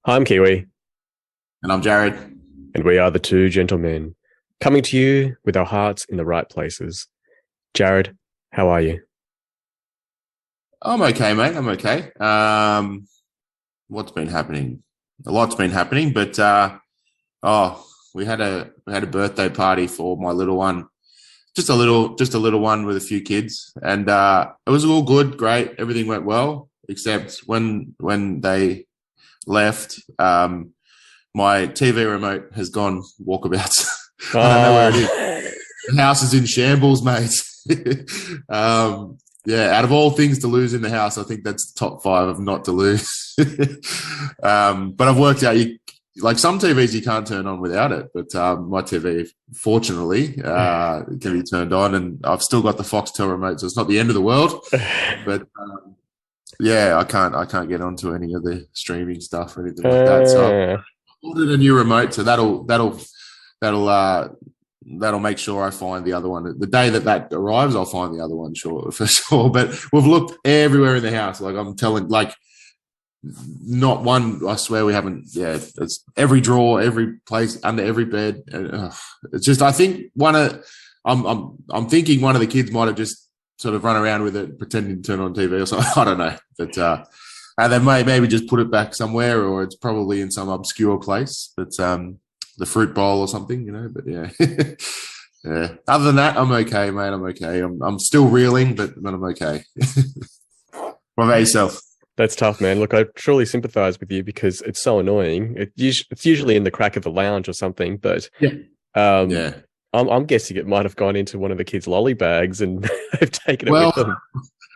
I'm Kiwi, And I'm Jarad. and we are the two gentlemen coming to you with our hearts in the right places. Jarad, how are you? I'm okay, mate. I'm okay. What's been happening? A lot's been happening, but oh, we had a birthday party for my little one. Just a little one with a few kids, and it was all good, great. Everything went well, except when they left. My TV remote has gone walkabouts. I don't know where it is. Ah, The house is in shambles, mate. Yeah, out of all things to lose in the house, I think that's top five of not to lose. But I've worked out like some TVs you can't turn on without it, but my TV, fortunately, can be turned on, and I've still got the Foxtel remote, so it's not the end of the world. But yeah, I can't get onto any of the streaming stuff or anything like that. So I've ah. ordered a new remote, so that'll make sure I find the other one. The day that arrives, I'll find the other one, sure, for sure. But we've looked everywhere in the house. Like I'm telling, like not one. I swear we haven't. Yeah, it's every drawer, every place, under every bed. It's just. I think I'm thinking one of the kids might have just sort of run around with it, pretending to turn on TV or something. I don't know, but and they maybe just put it back somewhere, or it's probably in some obscure place. But the fruit bowl or something, But yeah, yeah. Other than that, I'm okay, mate. I'm okay. I'm still reeling, but I'm okay. What about yourself? That's tough, man. Look, I truly sympathize with you because it's so annoying. It's usually in the crack of the lounge or something, but Yeah, um, yeah. I'm guessing it might have gone into one of the kids' lolly bags and they've taken it with Well, them.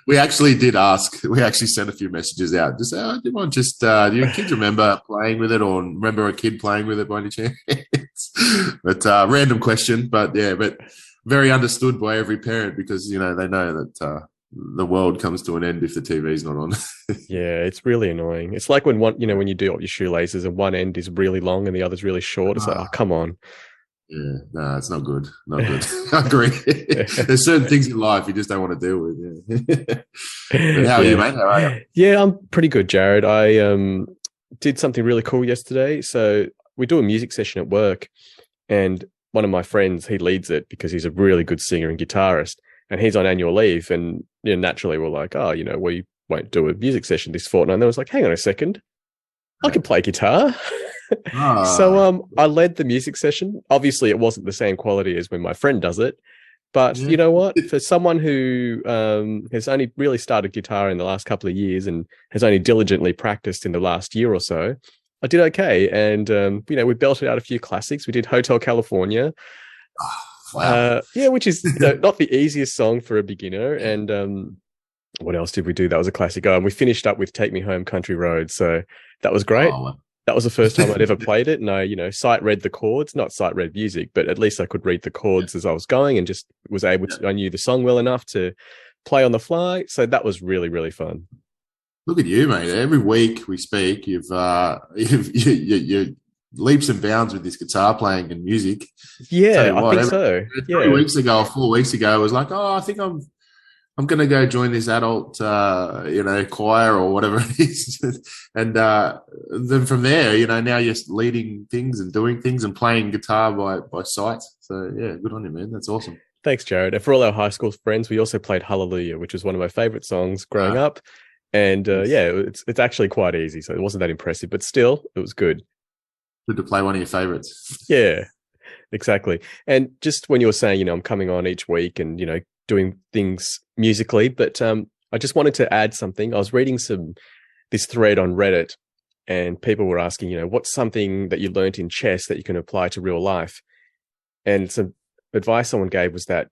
we actually did ask. We actually sent a few messages out. Just, do you want just, do your kids remember playing with it, or remember a kid playing with it by any chance? But random question, but yeah, but very understood by every parent because they know that the world comes to an end if the TV's not on. Yeah, it's really annoying. It's like when you do up your shoelaces and one end is really long and the other's really short. It's like, oh, come on. Yeah, no, it's not good. Not good. I agree. There's certain things in life you just don't want to deal with. Yeah. But how are you, Yeah. mate? How are you? Yeah, I'm pretty good, Jarad. I did something really cool yesterday. So we do a music session at work, and one of my friends, he leads it because he's a really good singer and guitarist, and he's on annual leave. And naturally, we're like, oh, we won't do a music session this fortnight. And then I was like, hang on a second, I Yeah. can play guitar. So Ah, I led the music session. Obviously, it wasn't the same quality as when my friend does it. But yeah. you know what? For someone who has only really started guitar in the last couple of years and has only diligently practiced in the last year or so, I did okay. And we belted out a few classics. We did Hotel California. Wow. Yeah, which is not the easiest song for a beginner. And what else did we do? That was a classic. And we finished up with Take Me Home Country Road. So that was great. Oh, well. That was the first time I'd ever played it. And I sight read the chords, not sight read music, but at least I could read the chords as I was going and just was able Yeah. to, I knew the song well enough to play on the fly. So that was really, really fun. Look at you, mate. Every week we speak, you leaps and bounds with this guitar playing and music. Tell Yeah, you I what, think so. 3 weeks ago or 4 weeks ago, I was like, oh, I think I'm going to go join this adult, choir or whatever it is. And then from there, now you're leading things and doing things and playing guitar by sight. So yeah, good on you, man. That's awesome. Thanks, Jared. And for all our high school friends, we also played Hallelujah, which was one of my favorite songs growing up. And It's yeah, it's actually quite easy. So it wasn't that impressive, but still, it was good. good to play one of your favorites. Yeah, exactly. And just when you were saying, I'm coming on each week and, doing things musically, but I just wanted to add something. I was reading this thread on Reddit and people were asking, what's something that you learned in chess that you can apply to real life? And some advice someone gave was that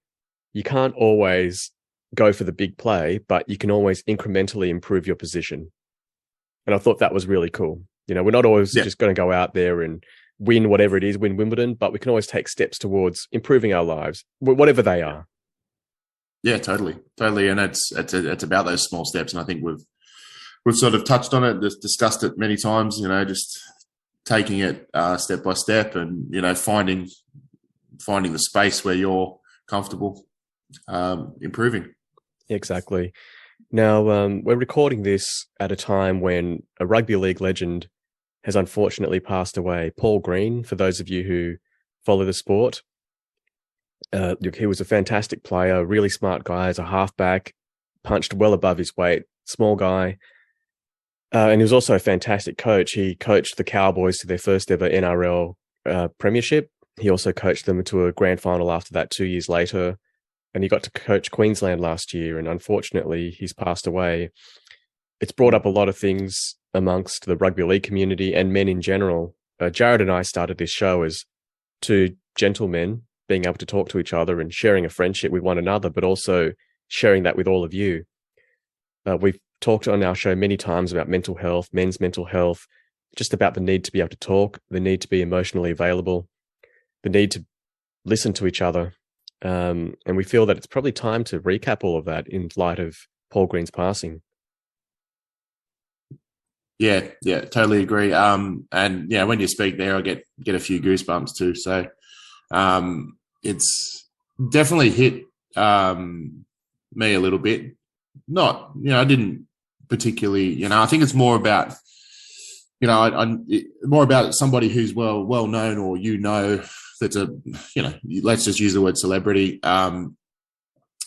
you can't always go for the big play, but you can always incrementally improve your position. And I thought that was really cool. We're not always Yeah. just going to go out there and win whatever it is, win Wimbledon, but we can always take steps towards improving our lives, whatever they are. Yeah, totally. And it's about those small steps. And I think we've sort of touched on it, just discussed it many times, just taking it step by step and, finding the space where you're comfortable, improving. Exactly. Now, we're recording this at a time when a rugby league legend has unfortunately passed away. Paul Green, for those of you who follow the sport, he was a fantastic player, really smart guy as a halfback, punched well above his weight, small guy. And he was also a fantastic coach. He coached the Cowboys to their first ever NRL premiership. He also coached them to a grand final after that 2 years later. And he got to coach Queensland last year. And unfortunately, he's passed away. It's brought up a lot of things amongst the rugby league community and men in general. Jarad and I started this show as two gentlemen being able to talk to each other and sharing a friendship with one another, but also sharing that with all of you. We've talked on our show many times about mental health, men's mental health, just about the need to be able to talk, the need to be emotionally available, the need to listen to each other. And we feel that it's probably time to recap all of that in light of Paul Green's passing. Yeah, totally agree. And yeah, when you speak there, I get a few goosebumps too. So it's definitely hit me a little bit. Not, I didn't particularly, I think it's more about, more about somebody who's well known, or that's a, let's just use the word celebrity. And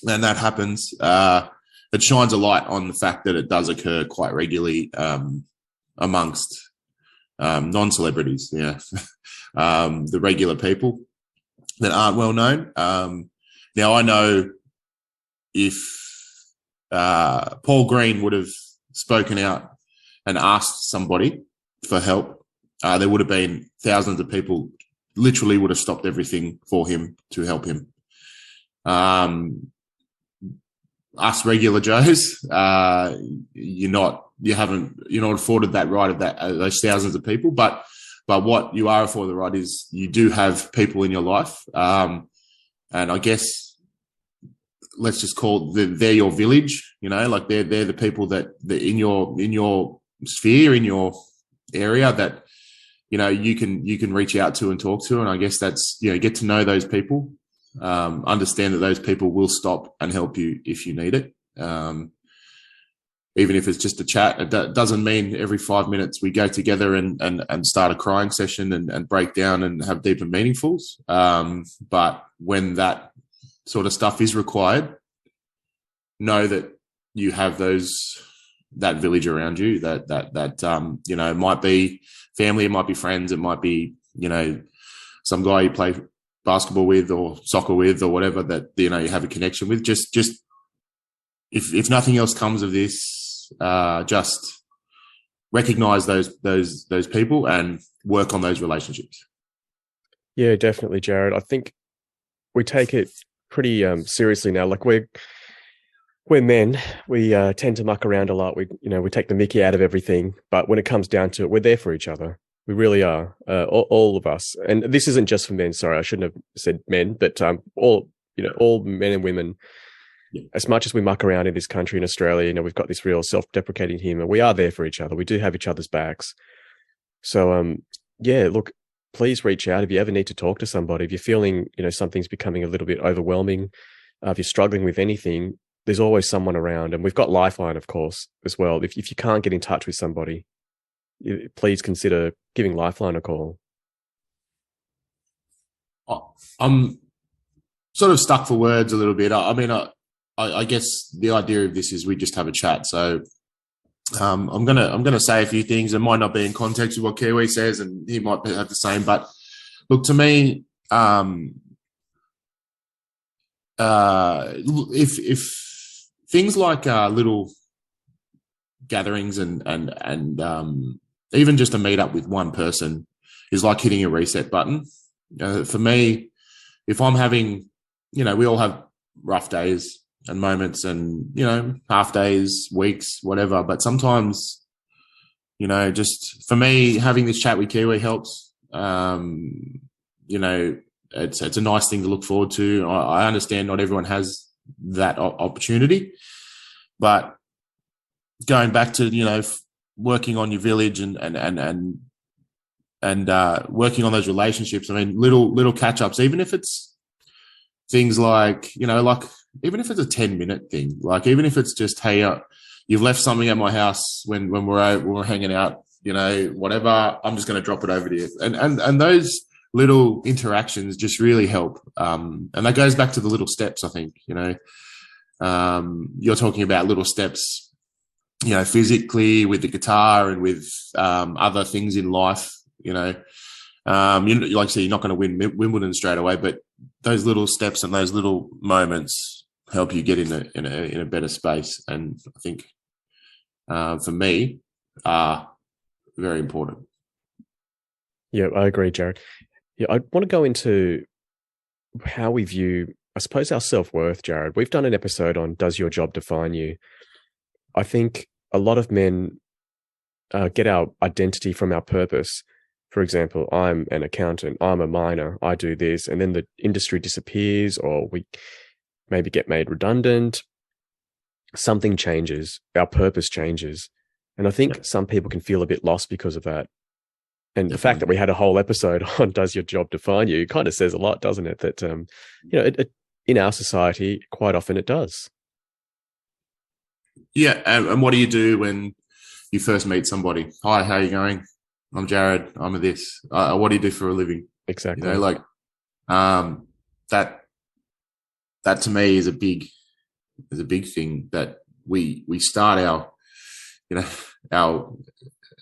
that happens. It shines a light on the fact that it does occur quite regularly amongst non-celebrities, the regular people that aren't well known. Now, I know if Paul Green would have spoken out and asked somebody for help, there would have been thousands of people literally would have stopped everything for him to help him. Us regular Joes, you're not afforded that right of those thousands of people, but what you are afforded the right is you do have people in your life, and I guess let's just call they're your village, like they're the people that in your sphere, in your area that you can reach out to and talk to, and I guess that's get to know those people. Understand that those people will stop and help you if you need it. Even if it's just a chat, it doesn't mean every 5 minutes we go together and start a crying session and break down and have deep and meaningfuls. But when that sort of stuff is required, know that you have that village around you that it might be family, it might be friends, it might be, some guy you play basketball with or soccer with or whatever that you have a connection with. Just if nothing else comes of this, just recognize those people and work on those relationships. Yeah, definitely, Jarad. I think we take it pretty seriously now. Like we're men, we tend to muck around a lot. We take the mickey out of everything, but when it comes down to it, we're there for each other. We really are, all of us. And this isn't just for men. Sorry, I shouldn't have said men, but all men and women. Yeah. As much as we muck around in this country, in Australia, we've got this real self-deprecating humor. We are there for each other. We do have each other's backs. So, look, please reach out if you ever need to talk to somebody. If you're feeling, something's becoming a little bit overwhelming, if you're struggling with anything, there's always someone around. And we've got Lifeline, of course, as well. If you can't get in touch with somebody, please consider giving Lifeline a call. I'm sort of stuck for words a little bit. I guess the idea of this is we just have a chat. So I'm gonna say a few things. It might not be in context with what Kiwi says, and he might have the same. But look, to me, if things like little gatherings and even just a meet up with one person is like hitting a reset button. For me, if I'm having, we all have rough days and moments and, half days, weeks, whatever. But sometimes, just for me, having this chat with Kiwi helps. It's a nice thing to look forward to. I understand not everyone has that opportunity, but going back to, working on your village and working on those relationships. I mean, little catch ups, even if it's things like, even if it's a 10-minute thing, like even if it's just, hey, you've left something at my house when we're hanging out whatever, I'm just going to drop it over to you. And those little interactions just really help. And that goes back to the little steps, I think, you're talking about little steps, physically with the guitar and with other things in life, like I say, you're not going to win Wimbledon straight away, but those little steps and those little moments help you get in a better space. And I think for me are very important. Yeah, I agree, Jarad. Yeah, I want to go into how we view, I suppose, our self-worth, Jarad. We've done an episode on Does Your Job Define You? I think a lot of men get our identity from our purpose. For example, I'm an accountant, I'm a miner, I do this, and then the industry disappears, or we maybe get made redundant. Something changes, our purpose changes. And I think some people can feel a bit lost because of that. And the fact that we had a whole episode on Does Your Job Define You kind of says a lot, doesn't it? That, in our society, quite often it does. Yeah. And what do you do when you first meet somebody? Hi, how are you going? I'm Jarad. I'm a this. What do you do for a living? Exactly. That to me is a big thing, that we start our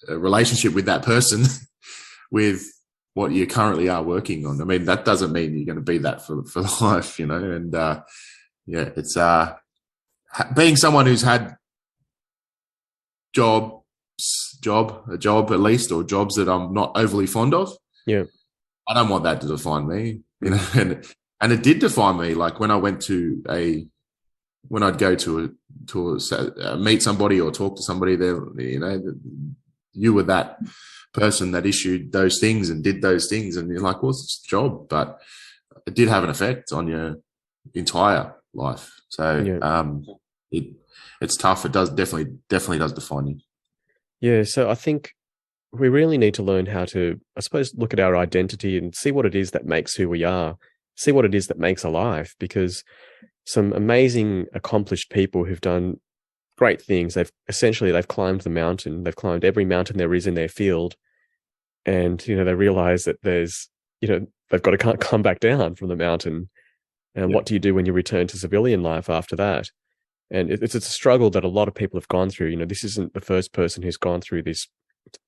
relationship with that person with what you currently are working on. I mean, that doesn't mean you're going to be that for life, and it's being someone who's had a job at least, or jobs that I'm not overly fond of. Yeah. I don't want that to define me, and it did define me. Like when I'd go to meet somebody or talk to somebody there, you were that person that issued those things and did those things, and you're like, well, it's a job, but it did have an effect on your entire life. So it's tough. It does definitely does define you. Yeah. So I think we really need to learn how to, I suppose, look at our identity and see what it is that makes who we are, see what it is that makes a life, because some amazing, accomplished people who've done great things. They've climbed the mountain. They've climbed every mountain there is in their field. And, they realize that they've got to come back down from the mountain. And what do you do when you return to civilian life after that? And it's a struggle that a lot of people have gone through. This isn't the first person who's gone through this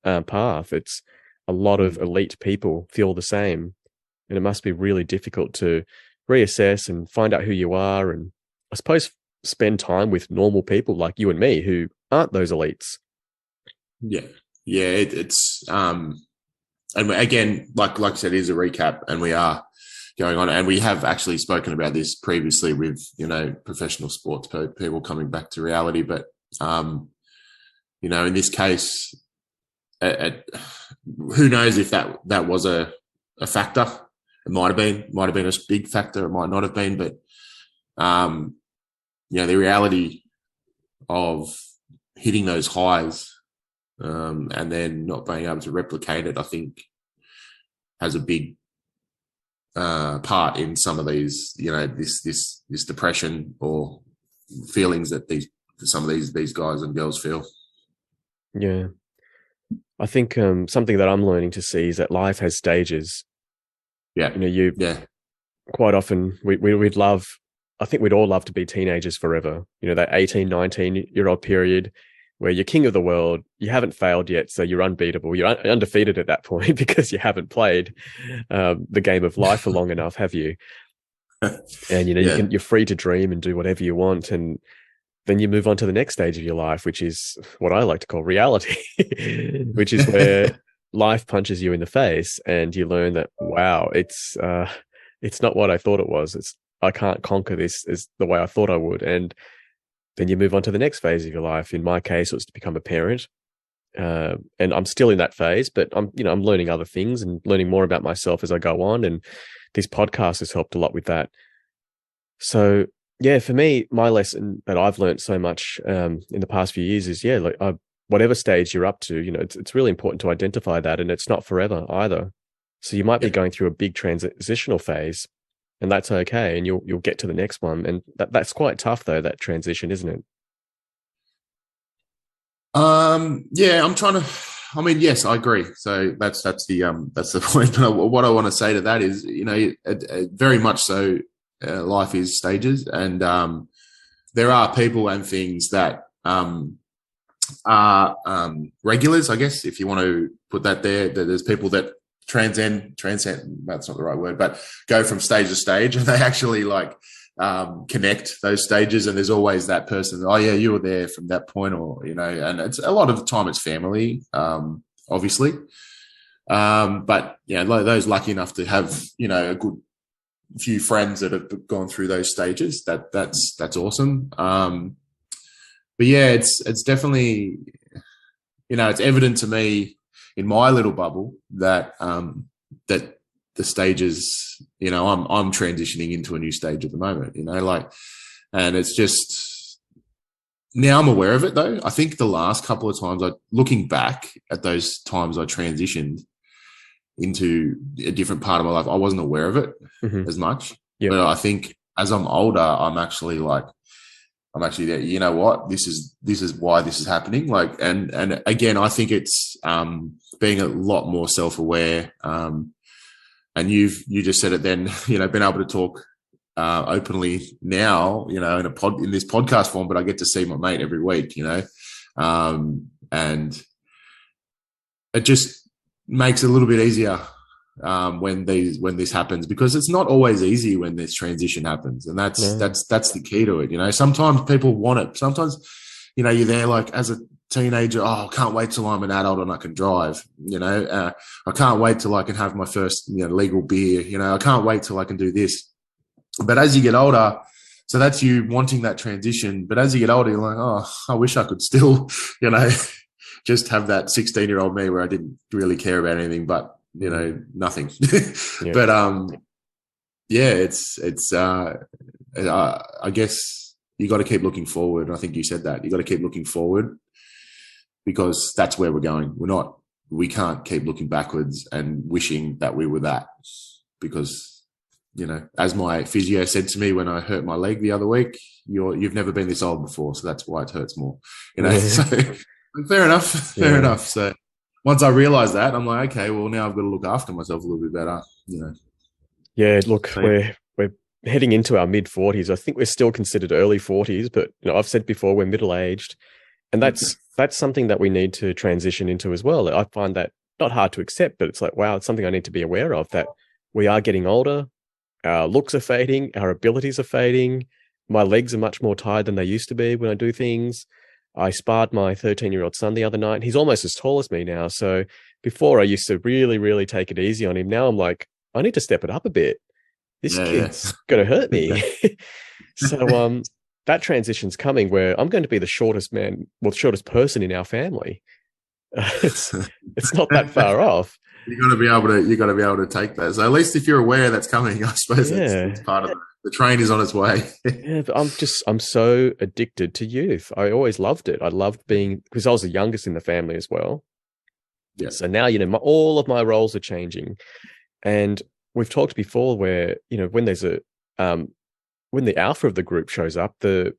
path. It's a lot of elite people feel the same. And it must be really difficult to reassess and find out who you are, and I suppose spend time with normal people like you and me who aren't those elites. Yeah. It's and again, like I said, here's a recap, and we are going on, and we have actually spoken about this previously with professional sports people coming back to reality, but in this case, who knows if that was a factor. It might have been a big factor. It might not have been, but the reality of hitting those highs and then not being able to replicate it, I think, has a big part in some of these, this depression or feelings that some of these guys and girls feel. Yeah, I think something that I'm learning to see is that life has stages. Yeah. Quite often we'd love, I think we'd all love to be teenagers forever. That 18, 19-year-old period where you're king of the world, you haven't failed yet, so you're unbeatable. You're undefeated at that point because you haven't played the game of life for long enough, have you? And, you're free to dream and do whatever you want. And then you move on to the next stage of your life, which is what I like to call reality, which is where life punches you in the face and you learn that, wow, it's not what I thought it was. I can't conquer this as the way I thought I would. And then you move on to the next phase of your life. In my case, it was to become a parent. And I'm still in that phase, but I'm learning other things and learning more about myself as I go on. And this podcast has helped a lot with that. So yeah, for me, my lesson that I've learned so much in the past few years is, whatever stage you're up to, it's really important to identify that, and it's not forever either. So you might be going through a big transitional phase, and that's okay, and you'll get to the next one, and that's quite tough though, that transition, isn't it? I'm trying I mean, yes, I agree. So that's the point. But what I want to say to that is, very much so, life is stages, and there are people and things that are regulars, I guess, if you want to put that there. There's people that transcend. That's not the right word, but go from stage to stage, and they actually connect those stages. And there's always that person. Oh yeah, you were there from that point, or and it's a lot of the time it's family, obviously. But those lucky enough to have a good few friends that have gone through those stages, that's awesome. But yeah, it's definitely, it's evident to me in my little bubble that that the stages, I'm transitioning into a new stage at the moment, and it's just, now I'm aware of it though. I think the last couple of times, looking back at those times I transitioned into a different part of my life, I wasn't aware of it as much. Yep. But I think as I'm older, I'm actually there. You know what? This is why this is happening. And again, I think it's being a lot more self-aware. And you just said it then. Being able to talk openly now. In this podcast form, but I get to see my mate every week. And it just makes it a little bit easier when this happens, because it's not always easy when this transition happens, and that's the key to it. Sometimes people want it. Sometimes you're there as a teenager. Oh, I can't wait till I'm an adult and I can drive. I can't wait till I can have my first legal beer. I can't wait till I can do this. But as you get older, so that's you wanting that transition. But as you get older, you're like, oh, I wish I could still just have that 16-year-old me where I didn't really care about anything but nothing. Yeah. But it's I guess you got to keep looking forward. I think you said that you got to keep looking forward, because that's where we're going. We can't keep looking backwards and wishing that we were that, because as my physio said to me when I hurt my leg the other week, you've never been this old before, so that's why it hurts more. So fair enough. So once I realized that, I'm like, okay, well, now I've got to look after myself a little bit better, Yeah, look, so, we're heading into our mid-40s. I think we're still considered early 40s, but I've said before, we're middle-aged, and that's something that we need to transition into as well. I find that not hard to accept, but it's like, wow, it's something I need to be aware of, that we are getting older, our looks are fading, our abilities are fading, my legs are much more tired than they used to be when I do things. I sparred my 13-year-old son the other night. He's almost as tall as me now. So before, I used to really, really take it easy on him. Now I'm like, I need to step it up a bit. This kid's going to hurt me. So that transition's coming, where I'm going to be the shortest person in our family. It's not that far off. You got to be able to take that. So at least if you're aware that's coming, I suppose it's part of it. The train is on its way. Yeah, but I'm so addicted to youth. I always loved it. I loved being, because I was the youngest in the family as well. Yeah. So now, all of my roles are changing, and we've talked before where, when there's when the alpha of the group shows up, the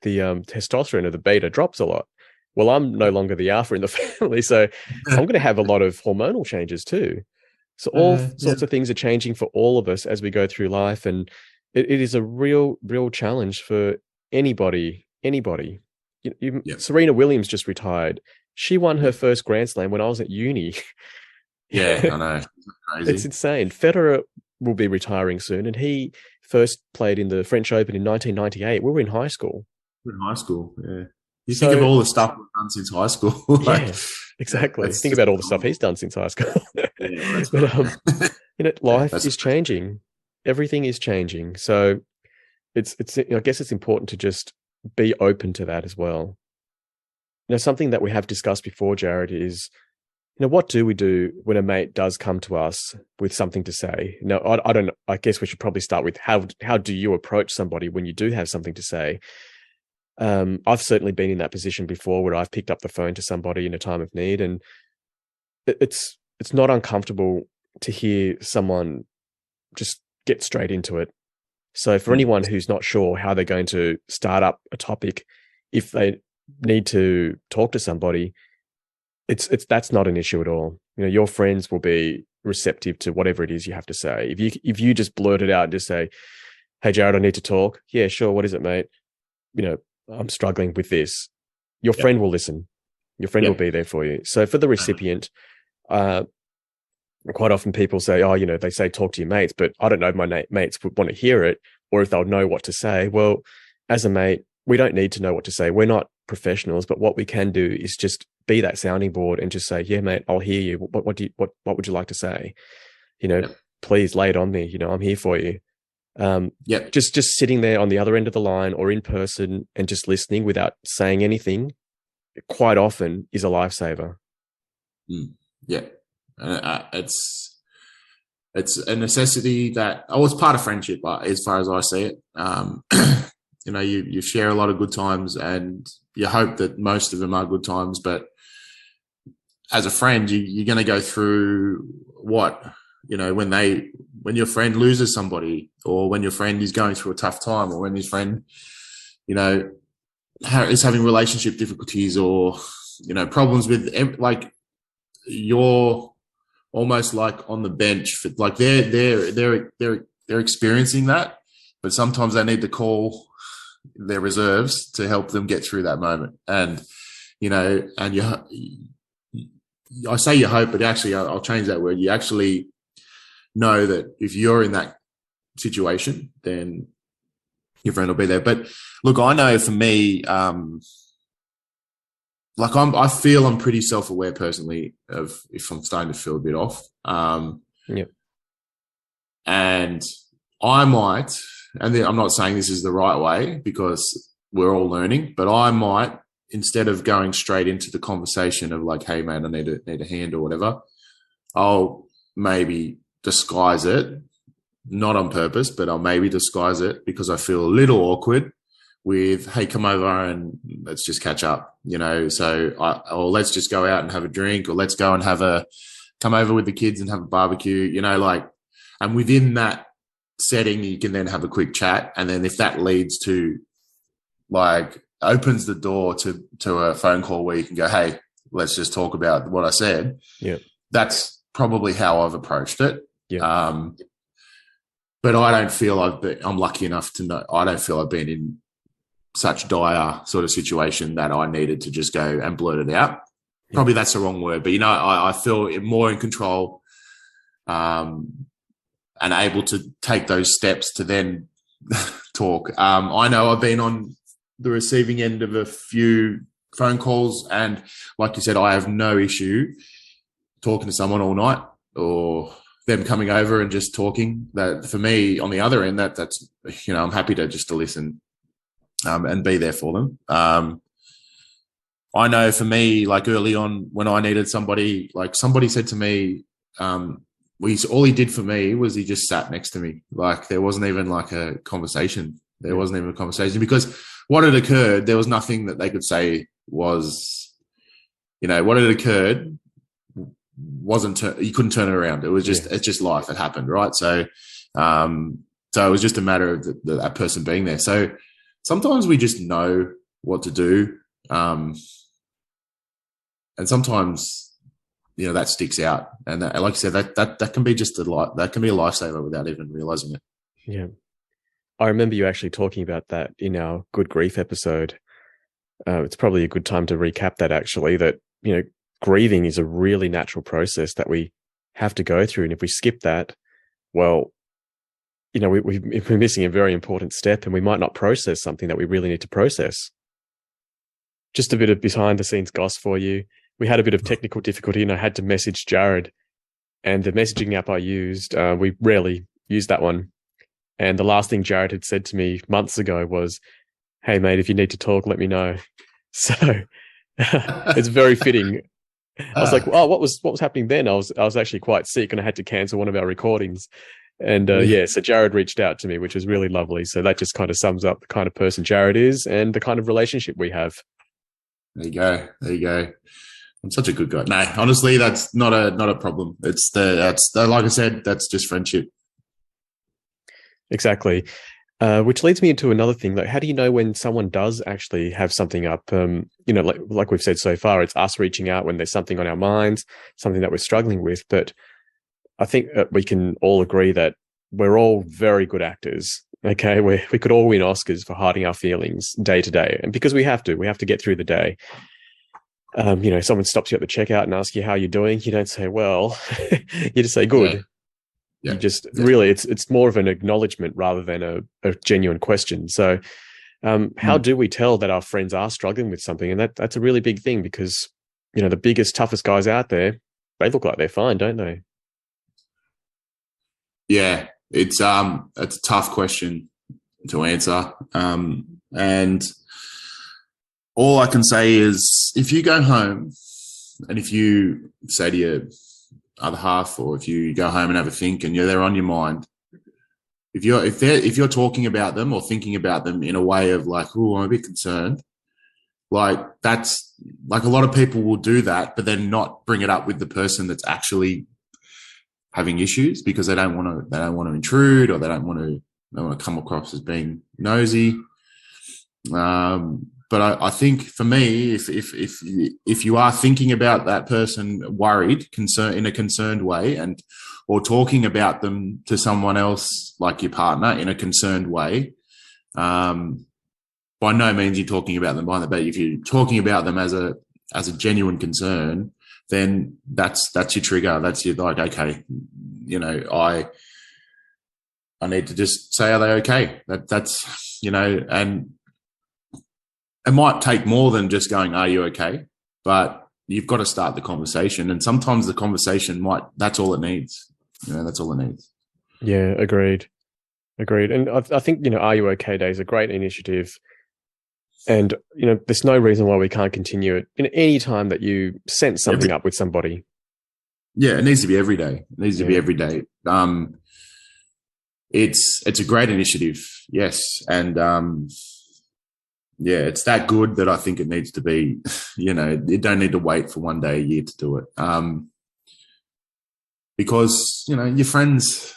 testosterone of the beta drops a lot. Well, I'm no longer the alpha in the family, so I'm going to have a lot of hormonal changes too. So all sorts of things are changing for all of us as we go through life, and it is a real challenge for anybody. Serena Williams just retired. She won her first Grand Slam when I was at uni. Yeah, I know. Crazy. It's insane. Federer will be retiring soon, and he first played in the French Open in 1998. We were in high school. Yeah. You think of all the stuff we've done since high school. Yeah, exactly. Think about all the stuff he's done since high school. But life is changing. Everything is changing. So it's I guess it's important to just be open to that as well. Something that we have discussed before, Jarad, is what do we do when a mate does come to us with something to say? I guess we should probably start with how do you approach somebody when you do have something to say? I've certainly been in that position before, where I've picked up the phone to somebody in a time of need, and it's not uncomfortable to hear someone just get straight into it. So for anyone who's not sure how they're going to start up a topic, if they need to talk to somebody, that's not an issue at all. Your friends will be receptive to whatever it is you have to say. If you just blurt it out and just say, "Hey, Jarad, I need to talk." "Yeah, sure. What is it, mate? I'm struggling with this." Your friend will listen. Your friend will be there for you. So for the recipient, quite often people say, "Oh, they say talk to your mates," but I don't know if my mates would want to hear it or if they'll know what to say. Well, as a mate, we don't need to know what to say. We're not professionals, but what we can do is just be that sounding board and just say, "Yeah, mate, I'll hear you. What would you like to say? Please lay it on me. I'm here for you." Just sitting there on the other end of the line or in person and just listening without saying anything quite often is a lifesaver. It's a necessity that it's part of friendship, as far as I see it. You share a lot of good times and you hope that most of them are good times, but as a friend, you're going to go through when your friend loses somebody, or when your friend is going through a tough time, or when his friend, is having relationship difficulties, or, problems with, like, you're almost like on the bench for, like, they're experiencing that, but sometimes they need to call their reserves to help them get through that moment. And, I say you hope, but actually I'll change that word. You actually know that if you're in that situation, then your friend will be there. But look, I know for me, I feel I'm pretty self-aware personally of if I'm starting to feel a bit off. And I might, and I'm not saying this is the right way because we're all learning, but I might, instead of going straight into the conversation of like, "Hey man, I need a hand," or whatever, I'll maybe disguise it, not on purpose, but I'll maybe disguise it because I feel a little awkward with, "Hey, come over and let's just catch up," or let's just go out and have a drink, or let's go and come over with the kids and have a barbecue, and within that setting, you can then have a quick chat. And then if that leads to, like, opens the door to a phone call where you can go, "Hey, let's just talk about what I said." Yeah. That's probably how I've approached it. Yeah. But I don't feel I'm lucky enough to know, I don't feel I've been in such dire sort of situation that I needed to just go and blurt it out. Yeah. Probably that's the wrong word, but I feel more in control, and able to take those steps to then talk. I know I've been on the receiving end of a few phone calls, and like you said, I have no issue talking to someone all night, or them coming over and just talking. That for me, on the other end, that's I'm happy to listen, and be there for them. I know for me, like early on when I needed somebody, like somebody said to me, all he did for me was he just sat next to me. Like there wasn't even like a conversation. There wasn't even a conversation because what had occurred, there was nothing that they could say was, what had occurred you couldn't turn it around. It was just, it's just life. It happened. Right. So it was just a matter of that person being there. So sometimes we just know what to do. And sometimes, that sticks out. And like I said, that can be that can be a lifesaver without even realizing it. Yeah. I remember you actually talking about that in our Good Grief episode. It's probably a good time to recap that actually, that, grieving is a really natural process that we have to go through. And if we skip that, well, we're missing a very important step and we might not process something that we really need to process. Just a bit of behind the scenes goss for you. We had a bit of technical difficulty and I had to message Jarad, and the messaging app I used, we rarely use that one. And the last thing Jarad had said to me months ago was, "Hey mate, if you need to talk, let me know." So it's very fitting. I was like, "Oh, what was happening then?" I was actually quite sick and I had to cancel one of our recordings. And so Jarad reached out to me, which was really lovely. So that just kind of sums up the kind of person Jarad is and the kind of relationship we have. There you go. I'm such a good guy. No, honestly, that's not a problem. That's like I said, that's just friendship. Exactly. Which leads me into another thing. Like, how do you know when someone does actually have something up? Like we've said so far, it's us reaching out when there's something on our minds, something that we're struggling with. But I think we can all agree that we're all very good actors. Okay, we could all win Oscars for hiding our feelings day to day, and because we have to get through the day. Someone stops you at the checkout and asks you how you're doing. You don't say, "Well," you just say, "Good." Yeah, you just really, it's more of an acknowledgement rather than a genuine question. So how do we tell that our friends are struggling with something? And that's a really big thing, because the biggest, toughest guys out there, they look like they're fine, don't they? Yeah, it's a tough question to answer, and all I can say is, if you go home and if you say to your other half, or if you go home and have a think and they're on your mind, if you're talking about them or thinking about them in a way of like, oh, I'm a bit concerned, like, that's like, a lot of people will do that, but then not bring it up with the person that's actually having issues, because they don't want to intrude, or they don't want to come across as being nosy. But I think for me, if you are thinking about that person, worried, in a concerned way, or talking about them to someone else, like your partner, in a concerned way, by no means you're talking about them behind the back. If you're talking about them as a genuine concern, then that's your trigger. That's your, like, okay, I need to just say, are they okay? That's and it might take more than just going, are you okay? But you've got to start the conversation. And sometimes the conversation that's all it needs. That's all it needs. Yeah, agreed. And I think, Are You Okay Day is a great initiative. And, there's no reason why we can't continue it any time that you sense something up with somebody. Yeah, it needs to be every day. It needs to be every day. It's a great initiative. Yes. And, it's that good that I think it needs to be, you don't need to wait for one day a year to do it. Because, your friends,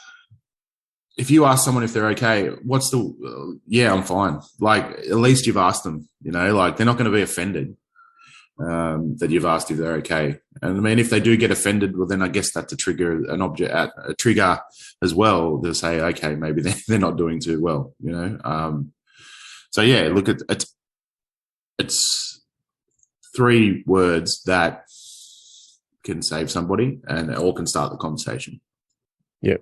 if you ask someone if they're okay, I'm fine. Like, at least you've asked them, like, they're not going to be offended that you've asked if they're okay. And I mean, if they do get offended, well, then I guess that's a trigger as well. They'll say, okay, maybe they're not doing too well, So yeah, look, it's 3 words that can save somebody, and it all can start the conversation. Yeah,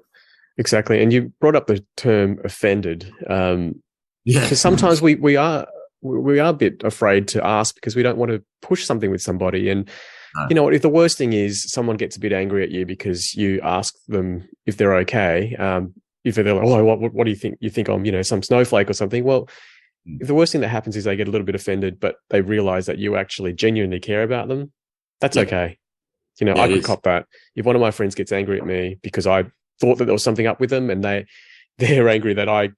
exactly. And you brought up the term offended. Because sometimes we are a bit afraid to ask, because we don't want to push something with somebody. And you know what? If the worst thing is someone gets a bit angry at you because you ask them if they're okay, if they're like, oh, what do you think? You think I'm, some snowflake or something? Well, if the worst thing that happens is they get a little bit offended, but they realize that you actually genuinely care about them, that's okay. I could cop that. If one of my friends gets angry at me because I thought that there was something up with them, and they're angry that I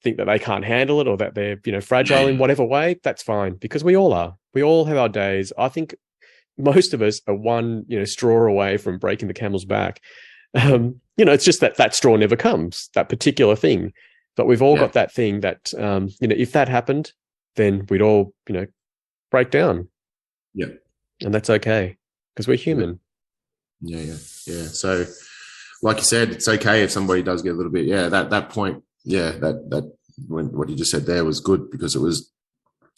think that they can't handle it, or that they're, fragile in whatever way, that's fine, because we all are. We all have our days. I think most of us are one, straw away from breaking the camel's back. It's just that straw never comes, that particular thing. But we've all got that thing that, if that happened, then we'd all, break down. Yeah. And that's okay, because we're human. Yeah. So, like you said, it's okay if somebody does get a little bit, that point, that what you just said there was good, because it was,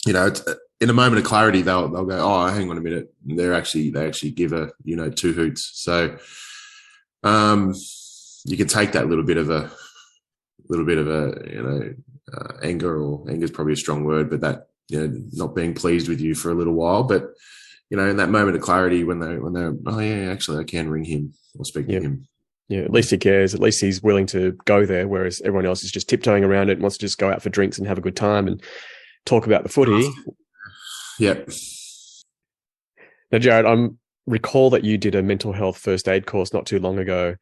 it's, in a moment of clarity, they'll go, oh, hang on a minute. And they actually give a, 2 hoots. So, you can take that little bit of a, anger, or anger is probably a strong word, but that, not being pleased with you for a little while. But, in that moment of clarity, when they're, oh yeah, actually I can ring him or speak to him. Yeah, at least he cares. At least he's willing to go there, whereas everyone else is just tiptoeing around it and wants to just go out for drinks and have a good time and talk about the footy. Yep. Now, Jarad, I recall that you did a mental health first aid course not too long ago.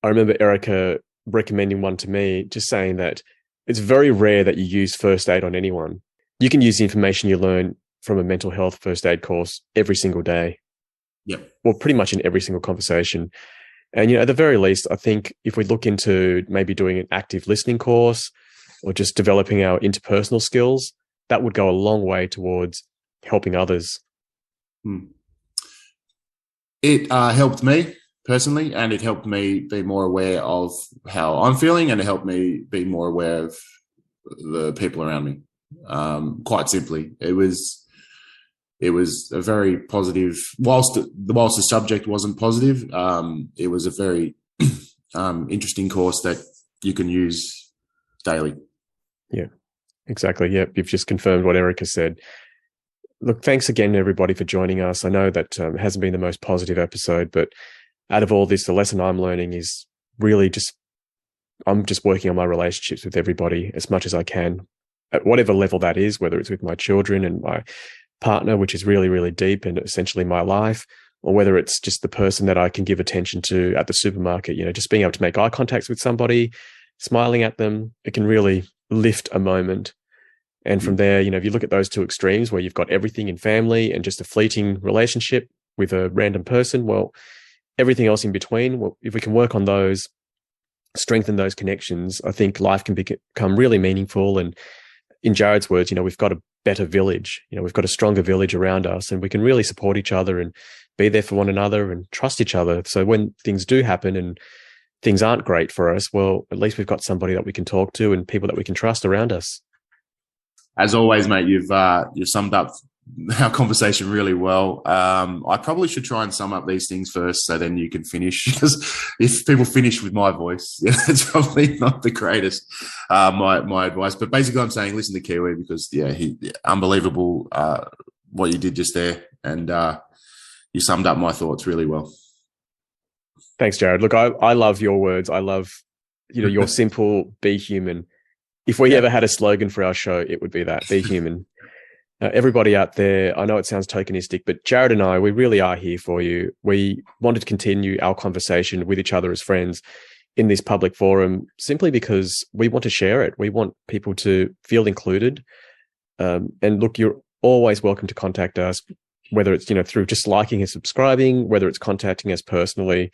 I remember Erica recommending one to me, just saying that it's very rare that you use first aid on anyone. You can use the information you learn from a mental health first aid course every single day. Yep. Well, pretty much in every single conversation. And, at the very least, I think if we look into maybe doing an active listening course, or just developing our interpersonal skills, that would go a long way towards helping others. It helped me personally, and it helped me be more aware of how I'm feeling, and it helped me be more aware of the people around me. Quite simply, it was a very positive. Whilst the subject wasn't positive, it was a very interesting course that you can use daily. Yeah, exactly. Yeah, you've just confirmed what Erica said. Look, thanks again, everybody, for joining us. I know that it hasn't been the most positive episode, but out of all this, the lesson I'm learning is really I'm just working on my relationships with everybody as much as I can, at whatever level that is, whether it's with my children and my partner, which is really, really deep and essentially my life, or whether it's just the person that I can give attention to at the supermarket. Just being able to make eye contact with somebody, smiling at them, it can really lift a moment. And from there, if you look at those two extremes where you've got everything in family and just a fleeting relationship with a random person, well, everything else in between, well, if we can work on those, strengthen those connections, I think life can become really meaningful. And in Jarad's words, we've got a better village, we've got a stronger village around us, and we can really support each other and be there for one another and trust each other. So when things do happen and things aren't great for us, well, at least we've got somebody that we can talk to and people that we can trust around us. As always, mate, you've summed up our conversation really well. I probably should try and sum up these things first, so then you can finish. Because if people finish with my voice, it's probably not the greatest. My advice, but basically, I'm saying listen to Kiwi because he unbelievable what you did just there, and you summed up my thoughts really well. Thanks, Jarad. Look, I love your words. I love your simple be human. If we ever had a slogan for our show, it would be that, be human. Everybody out there, I know it sounds tokenistic, but Jarad and I, we really are here for you. We wanted to continue our conversation with each other as friends in this public forum simply because we want to share it. We want people to feel included. And look, you're always welcome to contact us, whether it's, through just liking and subscribing, whether it's contacting us personally.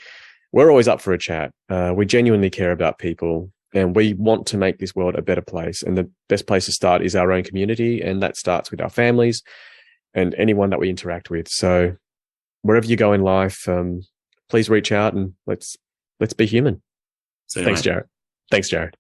We're always up for a chat. We genuinely care about people. And we want to make this world a better place. And the best place to start is our own community. And that starts with our families and anyone that we interact with. So wherever you go in life, please reach out and let's be human. See you, Thanks, mate. Jarad. Thanks, Jarad.